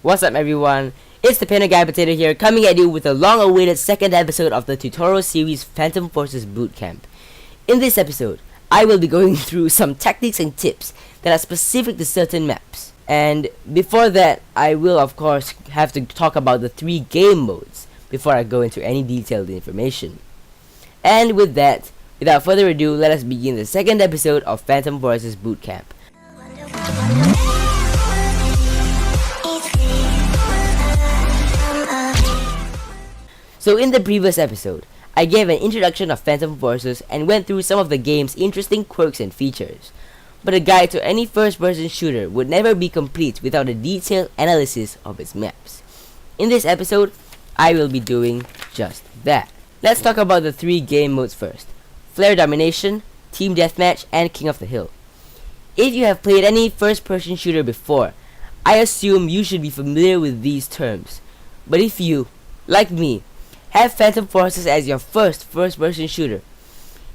What's up everyone, it's the Pino Guy Potato here, coming at you with a long-awaited second episode of the tutorial series Phantom Forces Bootcamp. In this episode, I will be going through some techniques and tips that are specific to certain maps. And before that, I will of course have to talk about the 3 game modes before I go into any detailed information. And with that, without further ado, let us begin the second episode of Phantom Forces Bootcamp. So in the previous episode, I gave an introduction of Phantom Forces and went through some of the game's interesting quirks and features. But a guide to any first-person shooter would never be complete without a detailed analysis of its maps. In this episode, I will be doing just that. Let's talk about the 3 game modes first: Flare Domination, Team Deathmatch, and King of the Hill. If you have played any first-person shooter before, I assume you should be familiar with these terms. But if you, like me, have Phantom Forces as your first-person shooter,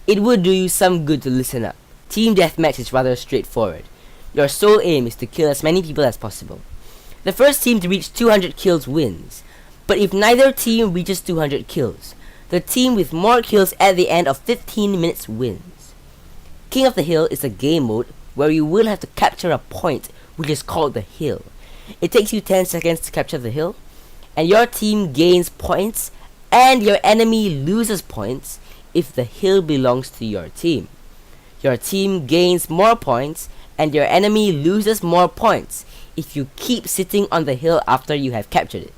it would do you some good to listen up. Team Deathmatch is rather straightforward. Your sole aim is to kill as many people as possible. The first team to reach 200 kills wins, but if neither team reaches 200 kills, the team with more kills at the end of 15 minutes wins. King of the Hill is a game mode where you will have to capture a point which is called the hill. It takes you 10 seconds to capture the hill, and your team gains points and your enemy loses points if the hill belongs to your team. Your team gains more points and your enemy loses more points if you keep sitting on the hill after you have captured it.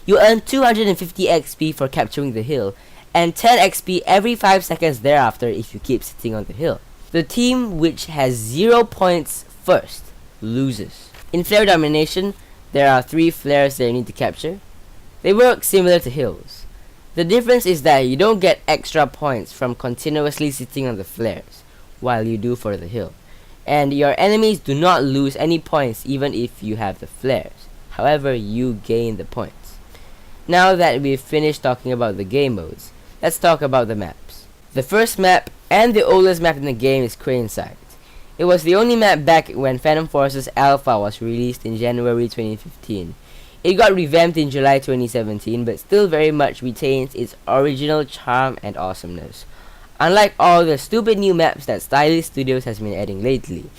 You earn 250 XP for capturing the hill and 10 XP every 5 seconds thereafter if you keep sitting on the hill. The team which has 0 points first loses. In Flare Domination, there are 3 flares that you need to capture. They work similar to hills. The difference is that you don't get extra points from continuously sitting on the flares, while you do for the hill. And your enemies do not lose any points even if you have the flares. However, you gain the points. Now that we've finished talking about the game modes, let's talk about the maps. The first map, and the oldest map in the game, is CRANESITE. It was the only map back when Phantom Forces Alpha was released in January 2015. It got revamped in July 2017, but still very much retains its original charm and awesomeness. Unlike all the stupid new maps that Stylist Studios has been adding lately,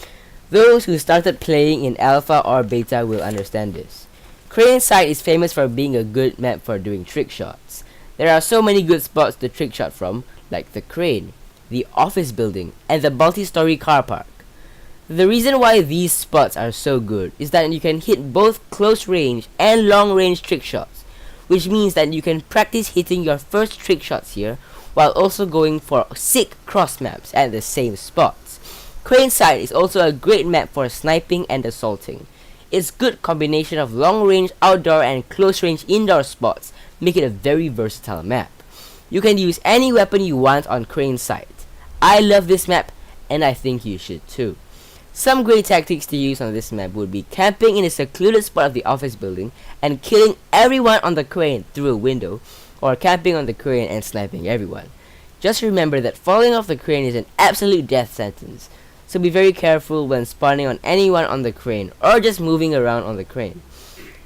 those who started playing in Alpha or Beta will understand this. CRANESITE is famous for being a good map for doing trick shots. There are so many good spots to trick shot from, like the crane, the office building, and the multi-story car park. The reason why these spots are so good is that you can hit both close range and long range trick shots, which means that you can practice hitting your first trick shots here while also going for sick cross maps at the same spots. CRANESITE is also a great map for sniping and assaulting. Its good combination of long range outdoor and close range indoor spots make it a very versatile map. You can use any weapon you want on CRANESITE. I love this map and I think you should too. Some great tactics to use on this map would be camping in a secluded spot of the office building and killing everyone on the crane through a window, or camping on the crane and sniping everyone. Just remember that falling off the crane is an absolute death sentence, so be very careful when spawning on anyone on the crane or just moving around on the crane.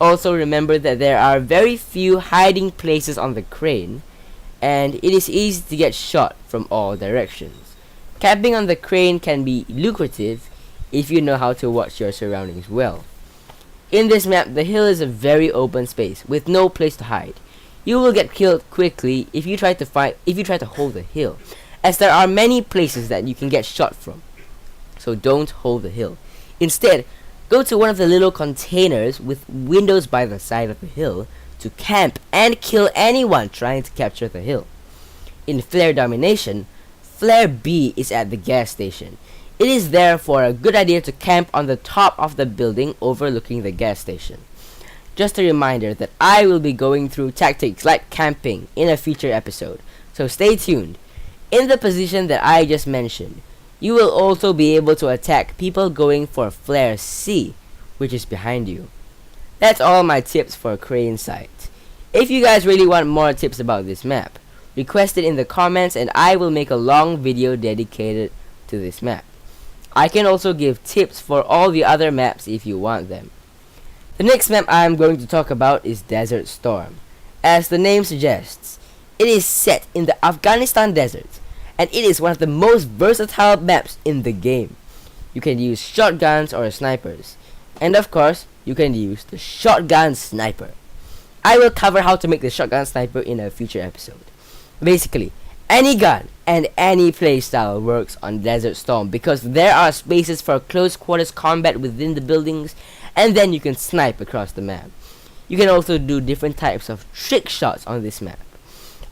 Also remember that there are very few hiding places on the crane, and it is easy to get shot from all directions. Camping on the crane can be lucrative if you know how to watch your surroundings well. In this map, the hill is a very open space with no place to hide. You will get killed quickly if you try to hold the hill, as there are many places that you can get shot from. So don't hold the hill. Instead, go to one of the little containers with windows by the side of the hill to camp and kill anyone trying to capture the hill. In Flare Domination, Flare B is at the gas station. It is therefore a good idea to camp on the top of the building overlooking the gas station. Just a reminder that I will be going through tactics like camping in a future episode, so stay tuned. In the position that I just mentioned, you will also be able to attack people going for Flare C, which is behind you. That's all my tips for CRANESITE. If you guys really want more tips about this map, request it in the comments and I will make a long video dedicated to this map. I can also give tips for all the other maps if you want them. The next map I am going to talk about is Desert Storm. As the name suggests, it is set in the Afghanistan desert, and it is one of the most versatile maps in the game. You can use shotguns or snipers, and of course, you can use the shotgun sniper. I will cover how to make the shotgun sniper in a future episode. Basically, any gun and any playstyle works on Desert Storm because there are spaces for close quarters combat within the buildings, and then you can snipe across the map. You can also do different types of trick shots on this map.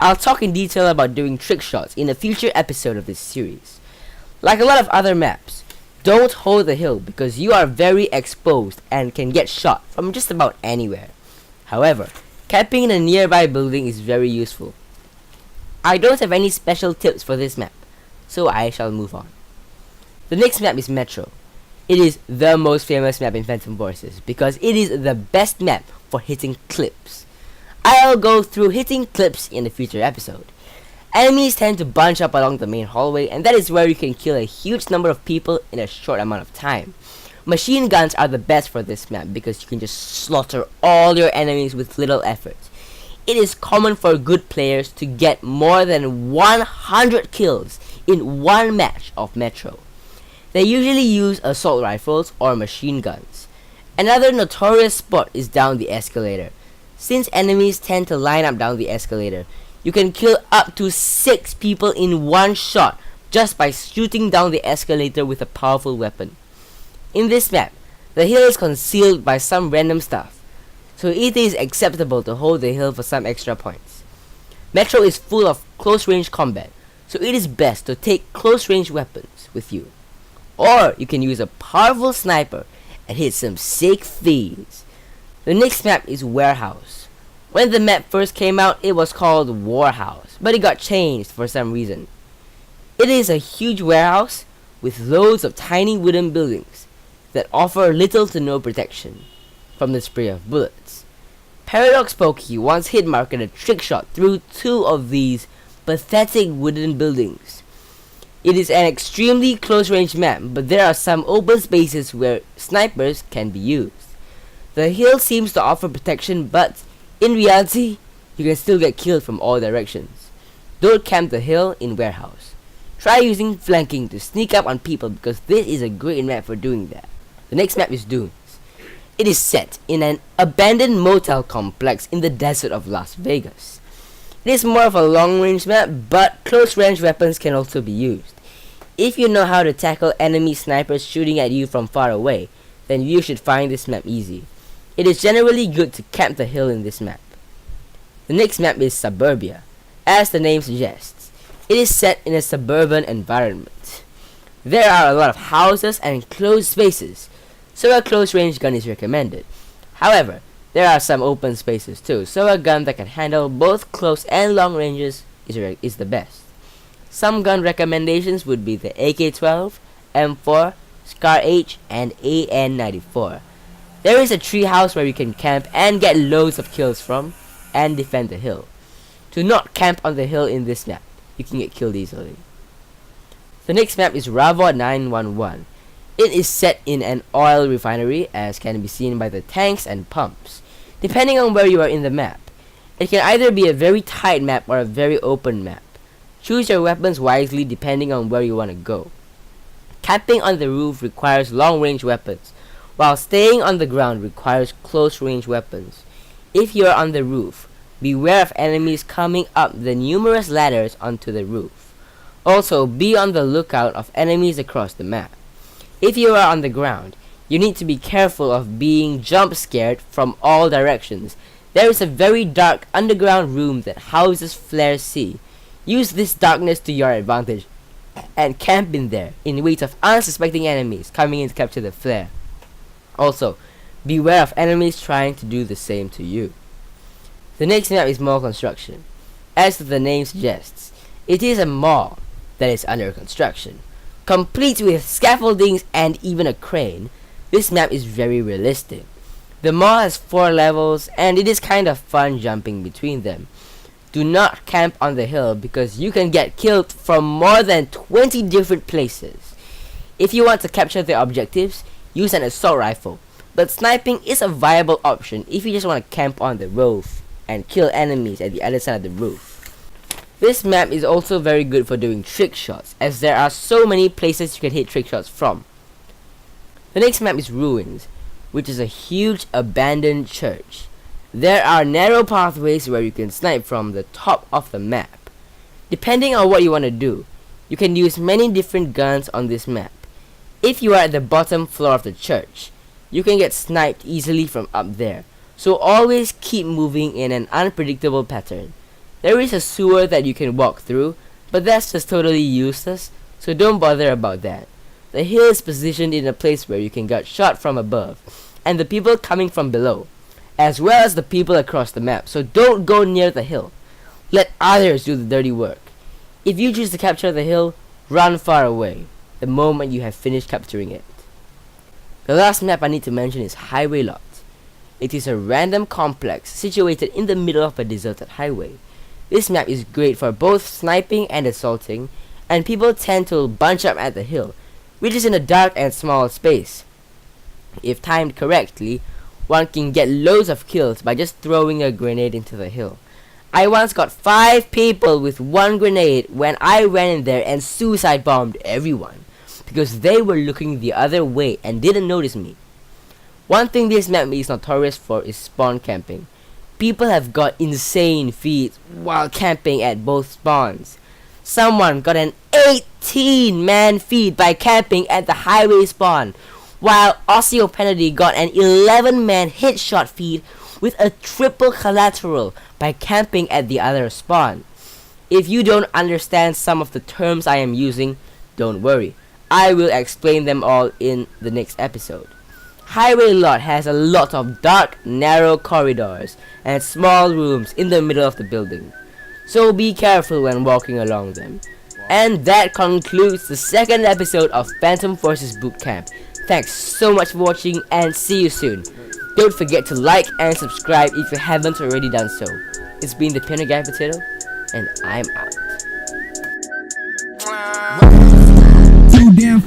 I'll talk in detail about doing trick shots in a future episode of this series. Like a lot of other maps, don't hold the hill because you are very exposed and can get shot from just about anywhere. However, camping in a nearby building is very useful. I don't have any special tips for this map, so I shall move on. The next map is Metro. It is the most famous map in Phantom Forces because it is the best map for hitting clips. I'll go through hitting clips in a future episode. Enemies tend to bunch up along the main hallway, and that is where you can kill a huge number of people in a short amount of time. Machine guns are the best for this map because you can just slaughter all your enemies with little effort. It is common for good players to get more than 100 kills in one match of Metro. They usually use assault rifles or machine guns. Another notorious spot is down the escalator. Since enemies tend to line up down the escalator, you can kill up to 6 people in one shot just by shooting down the escalator with a powerful weapon. In this map, the hill is concealed by some random stuff, so it is acceptable to hold the hill for some extra points. Metro is full of close range combat, so it is best to take close range weapons with you. Or you can use a powerful sniper and hit some sick thieves. The next map is Warehouse. When the map first came out, it was called Warhouse, but it got changed for some reason. It is a huge warehouse with loads of tiny wooden buildings that offer little to no protection from the spray of bullets. Paradox Pokey once hit marked a trick shot through 2 of these pathetic wooden buildings. It is an extremely close range map, but there are some open spaces where snipers can be used. The hill seems to offer protection, but in reality, you can still get killed from all directions. Don't camp the hill in Warehouse. Try using flanking to sneak up on people because this is a great map for doing that. The next map is Dunes. It is set in an abandoned motel complex in the desert of Las Vegas. It is more of a long-range map, but close-range weapons can also be used. If you know how to tackle enemy snipers shooting at you from far away, then you should find this map easy. It is generally good to camp the hill in this map. The next map is Suburbia. As the name suggests, it is set in a suburban environment. There are a lot of houses and closed spaces, so a close-range gun is recommended. However, there are some open spaces too, so a gun that can handle both close and long ranges is the best. Some gun recommendations would be the AK-12, M4, Scar H, and AN-94. There is a tree house where you can camp and get loads of kills from, and defend the hill. Do not camp on the hill in this map, you can get killed easily. The next map is Ravo 911. It is set in an oil refinery, as can be seen by the tanks and pumps. Depending on where you are in the map, it can either be a very tight map or a very open map. Choose your weapons wisely depending on where you want to go. Camping on the roof requires long-range weapons, while staying on the ground requires close-range weapons. If you are on the roof, beware of enemies coming up the numerous ladders onto the roof. Also, be on the lookout of enemies across the map. If you are on the ground, you need to be careful of being jump scared from all directions. There is a very dark underground room that houses Flare C. Use this darkness to your advantage and camp in there in wait of unsuspecting enemies coming in to capture the flare. Also, beware of enemies trying to do the same to you. The next map is Mall Construction. As the name suggests, it is a mall that is under construction. Complete with scaffoldings and even a crane, this map is very realistic. The mall has 4 levels and it is kind of fun jumping between them. Do not camp on the hill because you can get killed from more than 20 different places. If you want to capture the objectives, use an assault rifle, but sniping is a viable option if you just want to camp on the roof and kill enemies at the other side of the roof. This map is also very good for doing trick shots, as there are so many places you can hit trick shots from. The next map is Ruins, which is a huge abandoned church. There are narrow pathways where you can snipe from the top of the map. Depending on what you want to do, you can use many different guns on this map. If you are at the bottom floor of the church, you can get sniped easily from up there, so always keep moving in an unpredictable pattern. There is a sewer that you can walk through, but that's just totally useless, so don't bother about that. The hill is positioned in a place where you can get shot from above, and the people coming from below, as well as the people across the map, so don't go near the hill. Let others do the dirty work. If you choose to capture the hill, run far away the moment you have finished capturing it. The last map I need to mention is Highway Lot. It is a random complex situated in the middle of a deserted highway. This map is great for both sniping and assaulting, and people tend to bunch up at the hill, which is in a dark and small space. If timed correctly, one can get loads of kills by just throwing a grenade into the hill. I once got 5 people with 1 grenade when I ran in there and suicide bombed everyone, because they were looking the other way and didn't notice me. One thing this map is notorious for is spawn camping. People have got insane feats while camping at both spawns. Someone got an 18-man feat by camping at the highway spawn, while Osteopenity got an 11-man headshot feat with a triple collateral by camping at the other spawn. If you don't understand some of the terms I am using, don't worry. I will explain them all in the next episode. Highway Lot has a lot of dark, narrow corridors and small rooms in the middle of the building, so be careful when walking along them. And that concludes the second episode of Phantom Forces Bootcamp. Thanks so much for watching and see you soon. Don't forget to like and subscribe if you haven't already done so. It's been the Piano Guy Potato, and I'm out. Too damn